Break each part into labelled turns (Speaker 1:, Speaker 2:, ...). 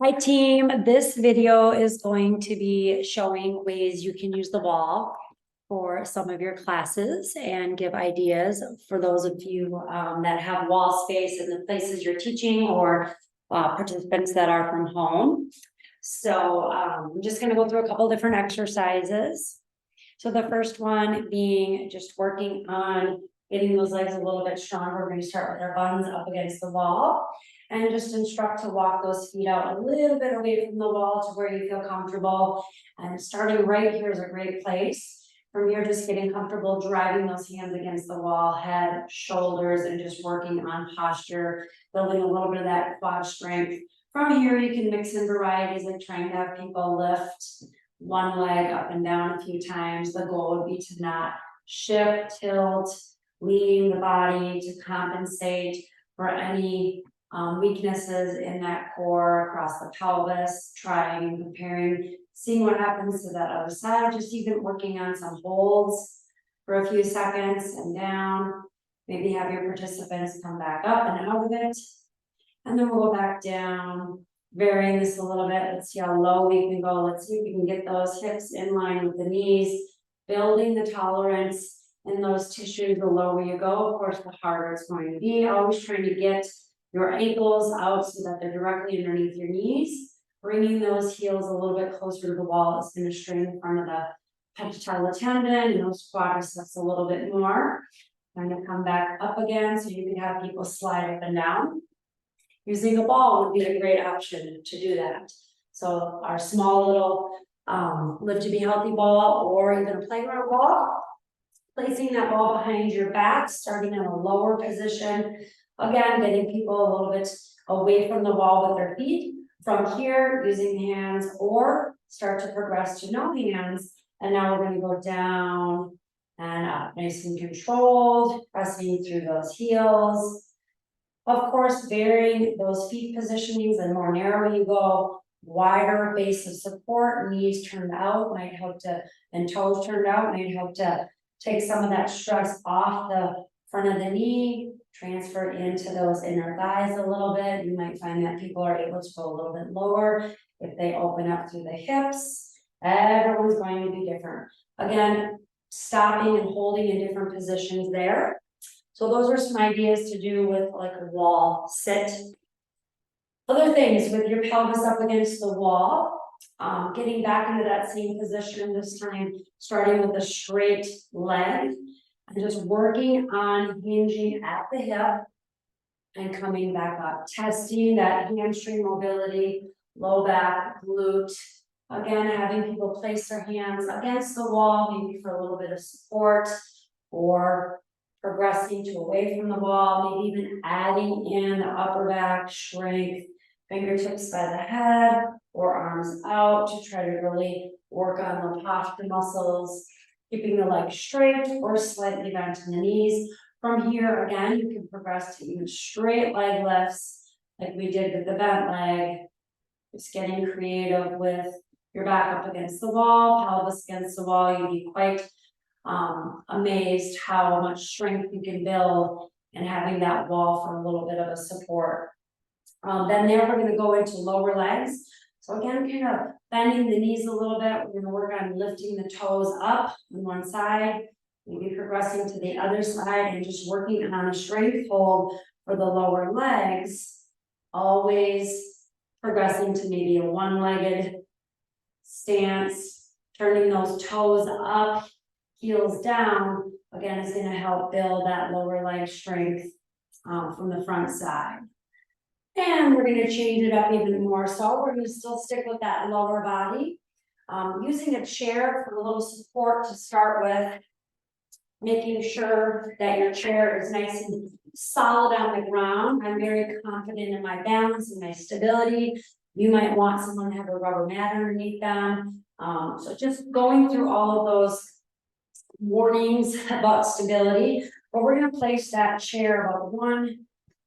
Speaker 1: Hi team, this video is going to be showing ways you can use the wall for some of your classes and give ideas for those of you that have wall space in the places you're teaching or participants that are from home. So I'm just going to go through a couple different exercises. So the first one being just working on getting those legs a little bit stronger. We're going to start with our buns up against the wall and just instruct to walk those feet out a little bit away from the wall to where you feel comfortable. And starting right here is a great place. From here, just getting comfortable driving those hands against the wall, head, shoulders, and just working on posture, building a little bit of that quad strength. From here, you can mix in varieties, like trying to have people lift one leg up and down a few times. The goal would be to not shift, tilt, lean the body to compensate for any weaknesses in that core across the pelvis, trying and comparing, seeing what happens to that other side, just even working on some holds for a few seconds and down. Maybe have your participants come back up and out of it. And then we'll go back down, varying this a little bit. Let's see how low we can go. Let's see if we can get those hips in line with the knees, building the tolerance in those tissues. The lower you go, of course, the harder it's going to be. Always trying to get your ankles out so that they're directly underneath your knees. Bringing those heels a little bit closer to the wall is going to strain the front of the patellar tendon and those quadriceps a little bit more. Kind of come back up again so you can have people slide up and down. Using a ball would be a great option to do that. So our small little Live to Be Healthy ball, or even a playground ball, placing that ball behind your back, starting in a lower position. Again, getting people a little bit away from the wall with their feet. From here, using hands, or start to progress to no hands. And now we're going to go down and up, nice and controlled, pressing through those heels. Of course, varying those feet positionings, the more narrow you go, wider base of support, knees turned out might help to, and toes turned out might help to take some of that stress off the front of the knee, transfer into those inner thighs a little bit. You might find that people are able to go a little bit lower if they open up through the hips. Everyone's going to be different. Again, stopping and holding in different positions there. So those are some ideas to do with like a wall sit. Other things with your pelvis up against the wall, getting back into that same position, this time starting with a straight leg and just working on hinging at the hip and coming back up, testing that hamstring mobility, low back, glute. Again, having people place their hands against the wall, maybe for a little bit of support, or progressing to away from the wall, maybe even adding in the upper back strength, fingertips by the head or arms out to try to really work on the posture muscles, keeping the legs straight or slightly bent in the knees. From here, again, you can progress to even straight leg lifts like we did with the bent leg. Just getting creative with your back up against the wall, pelvis against the wall. You'd be quite amazed how much strength you can build and having that wall for a little bit of a support. Then there we're going to go into lower legs. So again, kind of bending the knees a little bit. We're going to work on lifting the toes up on one side, maybe progressing to the other side and just working on a strength hold for the lower legs. Always progressing to maybe a one-legged stance, turning those toes up, heels down, again, is going to help build that lower leg strength from the front side. And we're going to change it up even more. So we're going to still stick with that lower body. Using a chair for a little support to start with, making sure that your chair is nice and solid on the ground. I'm very confident in my balance and my stability. You might want someone to have a rubber mat underneath them. So just going through all of those warnings about stability, but we're going to place that chair about 1,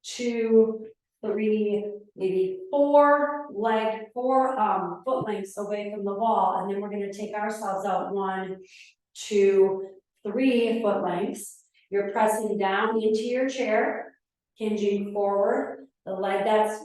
Speaker 1: 2, 3, maybe 4 foot lengths away from the wall, and then we're going to take ourselves out 1, 2, 3 foot lengths. You're pressing down into your chair, hinging forward, The leg that's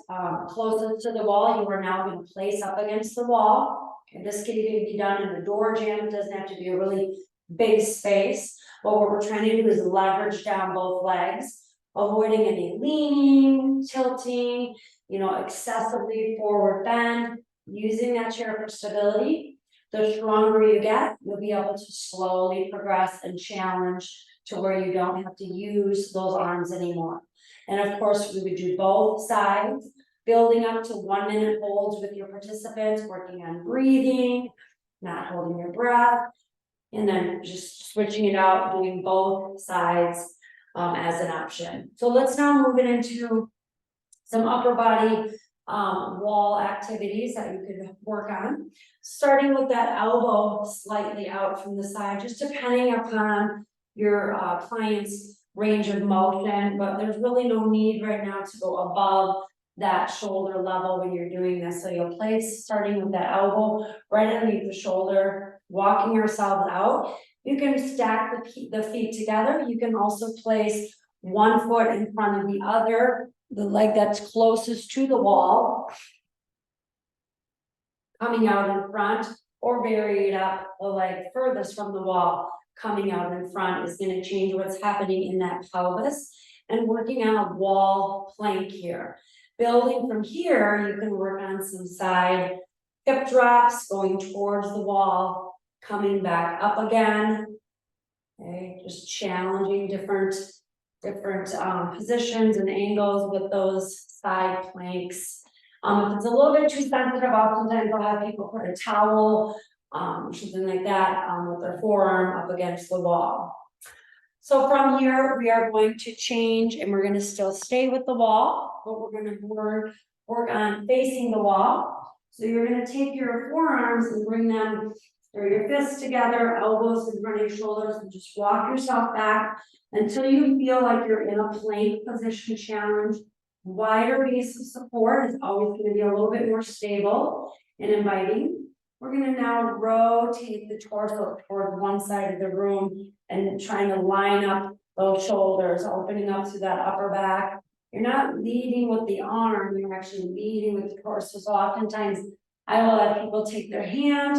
Speaker 1: closest to the wall, you are now going to place up against the wall. And this can even be done in the door jamb. It doesn't have to be a really big space. But what we're trying to do is leverage down both legs, avoiding any leaning, tilting, excessively forward bend, using that chair for stability. The stronger you get, you'll be able to slowly progress and challenge to where you don't have to use those arms anymore. And of course, we would do both sides, building up to 1 minute holds with your participants, working on breathing, not holding your breath, and then just switching it out, doing both sides as an option. So let's now move it into some upper body wall activities that you could work on, starting with that elbow slightly out from the side, just depending upon your client's range of motion, but there's really no need right now to go above that shoulder level when you're doing this. So you'll place starting with that elbow right underneath the shoulder, walking yourselves out. You can stack the feet together. You can also place one foot in front of the other, the leg that's closest to the wall, coming out in front, or vary it up the leg furthest from the wall, coming out in front is going to change what's happening in that pelvis, and working on a wall plank here. Building from here, you can work on some side hip drops, going towards the wall, coming back up again. Okay, just challenging different positions and angles with those side planks. If it's a little bit too sensitive, oftentimes I'll have people put a towel, something like that, with their forearm up against the wall. So from here, we are going to change, and we're going to still stay with the wall, but we're going to work on facing the wall. So you're going to take your forearms and bring them, or your fists together, elbows in front of your shoulders, and just walk yourself back until you feel like you're in a plank position challenge. Wider base of support is always going to be a little bit more stable and inviting. We're going to now rotate the torso toward one side of the room and trying to line up those shoulders, opening up through that upper back. You're not leading with the arm, you're actually leading with the torso. So oftentimes I will have people take their hand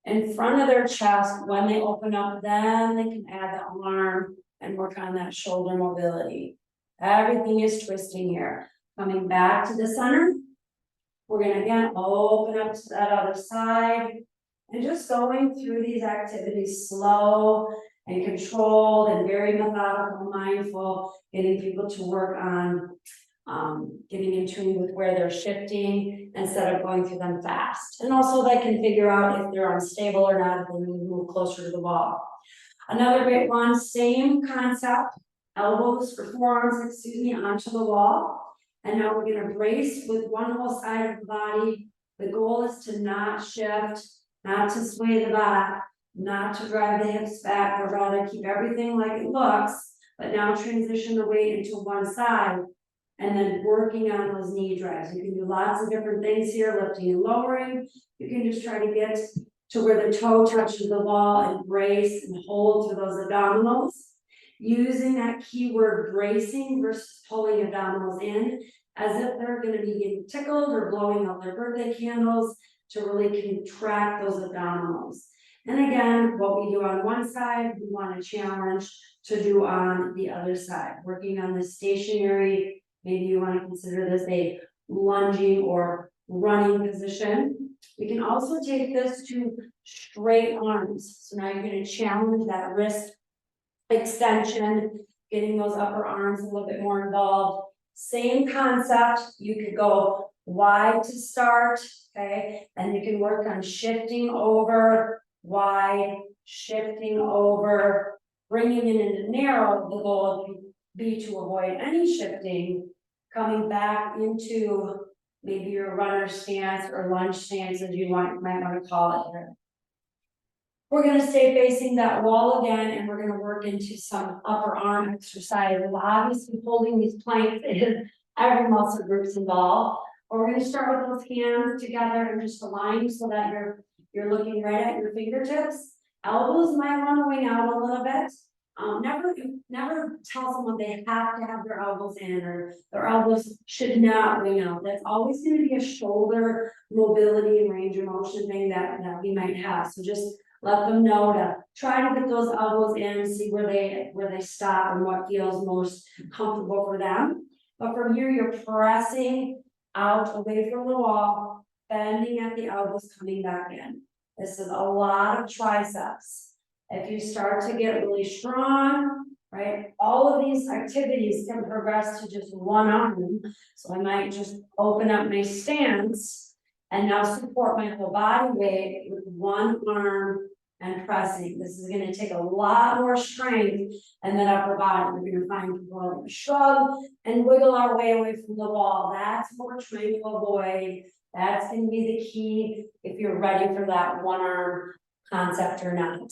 Speaker 1: in front of their chest. When they open up, then they can add the arm and work on that shoulder mobility. Everything is twisting here. Coming back to the center. We're going to again open up to that other side and just going through these activities slow and controlled and very methodical, mindful, getting people to work on getting in tune with where they're shifting instead of going through them fast. And also they can figure out if they're unstable or not if they move closer to the wall. Another great one, same concept, elbows or forearms, onto the wall. And now we're going to brace with one whole side of the body. The goal is to not shift, not to sway the back, not to drive the hips back, or rather keep everything like it looks, but now transition the weight into one side and then working on those knee drives. You can do lots of different things here, lifting and lowering. You can just try to get to where the toe touches the wall and brace and hold through those abdominals. Using that keyword bracing versus pulling abdominals in as if they're going to be getting tickled or blowing out their birthday candles to really contract those abdominals. And again, what we do on one side, we want to challenge to do on the other side. Working on the stationary, maybe you want to consider this a lunging or running position. We can also take this to straight arms. So now you're going to challenge that wrist extension, getting those upper arms a little bit more involved. Same concept, you could go wide to start, okay, and you can work on shifting over, wide, shifting over, bringing it into narrow. The goal would be to avoid any shifting, coming back into maybe your runner stance or lunge stance, as you might want to call it here. We're going to stay facing that wall again, and we're going to work into some upper arm exercise. Obviously, holding these planks is every muscle group's involved. But we're going to start with those hands together and just align so that you're looking right at your fingertips. Elbows might want to wing out a little bit. never tell someone they have to have their elbows in or their elbows should not wing out. That's always gonna be a shoulder mobility and range of motion thing that we might have. So just let them know to try to get those elbows in, see where they stop and what feels most comfortable for them. But from here, you're pressing out away from the wall, bending at the elbows, coming back in. This is a lot of triceps. If you start to get really strong, right, all of these activities can progress to just one arm. So I might just open up my stance and now support my whole body weight with one arm and pressing. This is gonna take a lot more strength and then upper body. We're gonna find people are gonna shrug and wiggle our way away from the wall. That's what we're trying to avoid. That's gonna be the key if you're ready for that one arm concept or not.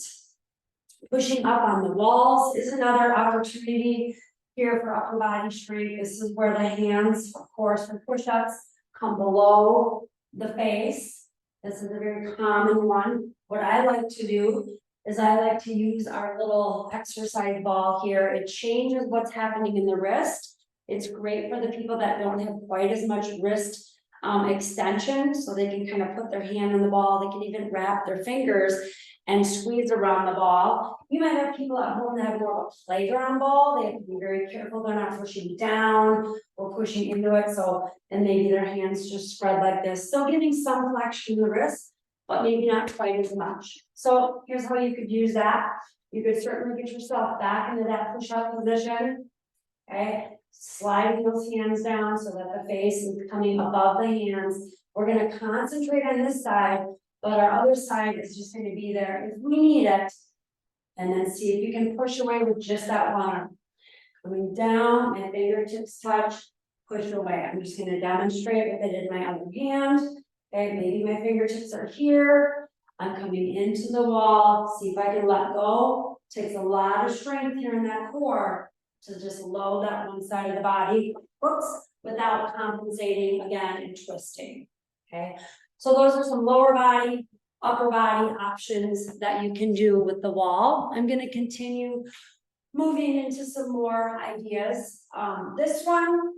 Speaker 1: Pushing up on the walls is another opportunity here for upper body strength. This is where the hands, of course, for push-ups come below the face. This is a very common one. What I like to do is I like to use our little exercise ball here. It changes what's happening in the wrist. It's great for the people that don't have quite as much wrist extension, so they can kind of put their hand on the ball. They can even wrap their fingers and squeeze around the ball. You might have people at home that have more of a playground ball. They have to be very careful they're not pushing down or pushing into it. So, and maybe their hands just spread like this. Still getting some flexion in the wrist, but maybe not quite as much. So here's how you could use that. You could certainly get yourself back into that push-up position. Okay, sliding those hands down so that the face is coming above the hands. We're gonna concentrate on this side, but our other side is just gonna be there if we need it. And then see if you can push away with just that one arm. Coming down, my fingertips touch, push away. I'm just gonna demonstrate with it in my other hand. Okay, maybe my fingertips are here. I'm coming into the wall, see if I can let go. Takes a lot of strength here in that core to just load that one side of the body, whoops, without compensating again and twisting. Okay, so those are some lower body, upper body options that you can do with the wall. I'm going to continue moving into some more ideas. This one,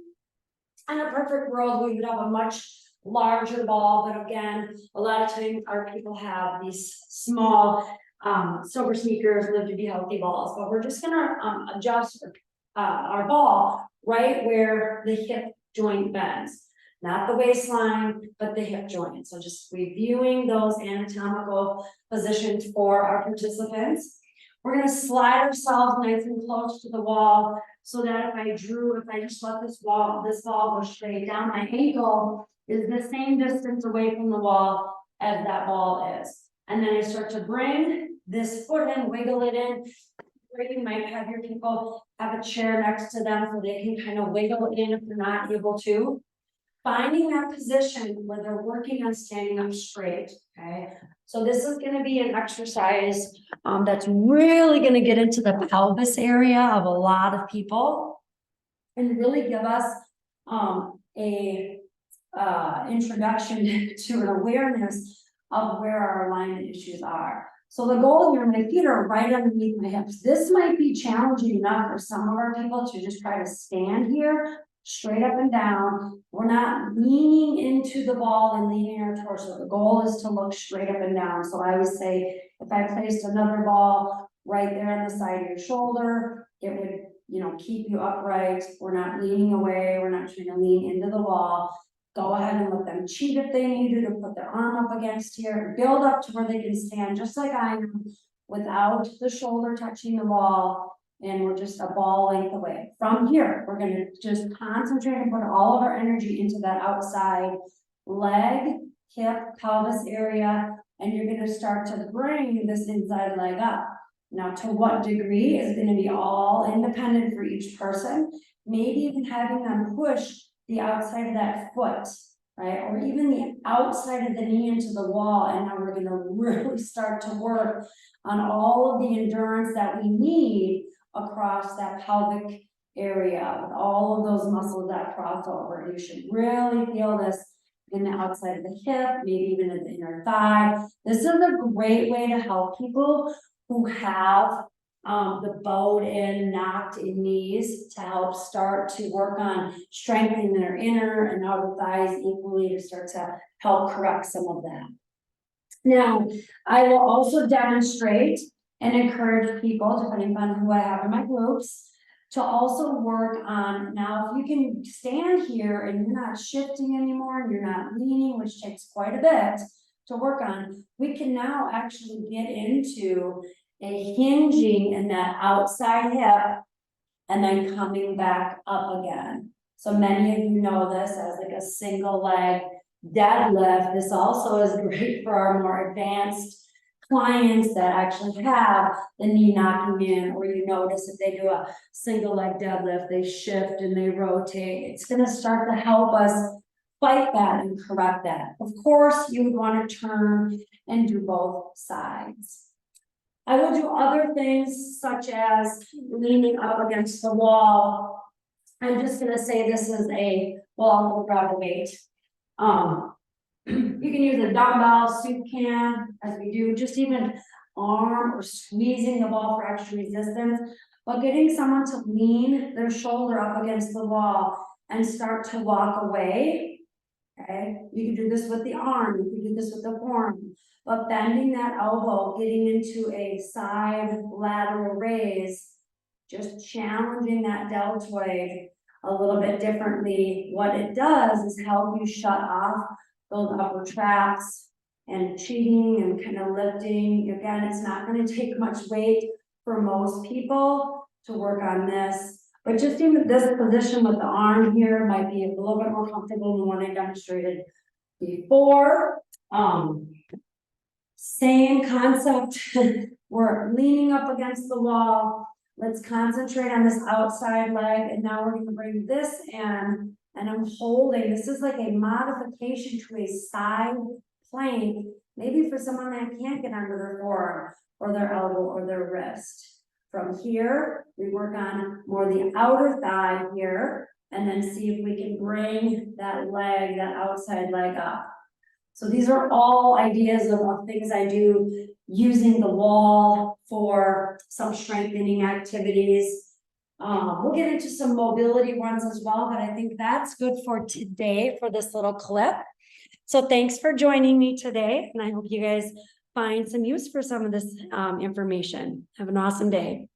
Speaker 1: in a perfect world, we would have a much larger ball, but again, a lot of times our people have these small silver sneakers, live to be healthy balls, but we're just gonna adjust our ball right where the hip joint bends. Not the waistline, but the hip joint. So just reviewing those anatomical positions for our participants. We're gonna slide ourselves nice and close to the wall so that if I just let this ball go straight down, my ankle is the same distance away from the wall as that ball is. And then I start to bring this foot in, wiggle it in. You might have your people have a chair next to them so they can kind of wiggle in if they're not able to. Finding that position where they're working on standing up straight, okay? So this is gonna be an exercise that's really gonna get into the pelvis area of a lot of people and really give us a introduction to an awareness of where our alignment issues are. So the goal here, my feet are right underneath my hips. This might be challenging enough for some of our people to just try to stand here straight up and down. We're not leaning into the ball and leaning our torso. The goal is to look straight up and down. So I would say if I placed another ball right there on the side of your shoulder, it would, keep you upright. We're not leaning away. We're not trying to lean into the wall. Go ahead and let them cheat if they need to put their arm up against here, build up to where they can stand just like I am without the shoulder touching the wall. And we're just a ball length away. From here, we're gonna just concentrate and put all of our energy into that outside leg, hip, pelvis area. And you're gonna start to bring this inside leg up. Now, to what degree is gonna be all independent for each person. Maybe even having them push the outside of that foot, right? Or even the outside of the knee into the wall. And now we're gonna really start to work on all of the endurance that we need across that pelvic area with all of those muscles that cross over. You should really feel this in the outside of the hip, maybe even in the inner thigh. This is a great way to help people who have the bowed in, knocked in knees to help start to work on strengthening their inner and outer thighs equally to start to help correct some of that. Now, I will also demonstrate and encourage people, depending on who I have in my groups, to also work on, now, if you can stand here and you're not shifting anymore, and you're not leaning, which takes quite a bit to work on, we can now actually get into a hinging in that outside hip and then coming back up again. So many of you know this as like a single leg deadlift. This also is great for our more advanced clients that actually have the knee knocking in, or you notice if they do a single leg deadlift, they shift and they rotate. It's going to start to help us fight that and correct that. Of course, you would want to turn and do both sides. I will do other things such as leaning up against the wall. I'm just going to say this is I'll grab a weight. You can use a dumbbell, soup can, as we do, just even arm or squeezing the wall for extra resistance, but getting someone to lean their shoulder up against the wall and start to walk away. Okay, you can do this with the arm, you can do this with the forearm, but bending that elbow, getting into a side lateral raise, just challenging that deltoid a little bit differently. What it does is help you shut off those upper traps and cheating and kind of lifting. Again, it's not going to take much weight for most people to work on this, but just even this position with the arm here might be a little bit more comfortable than the one I demonstrated before. Same concept. We're leaning up against the wall. Let's concentrate on this outside leg, and now we're going to bring this in, and I'm holding. This is like a modification to a side plank, maybe for someone that can't get under their forearm or their elbow or their wrist. From here, we work on more the outer thigh here, and then see if we can bring that leg, that outside leg up. So these are all ideas of things I do using the wall for some strengthening activities. We'll get into some mobility ones as well, but I think that's good for today for this little clip. So thanks for joining me today, and I hope you guys find some use for some of this information. Have an awesome day.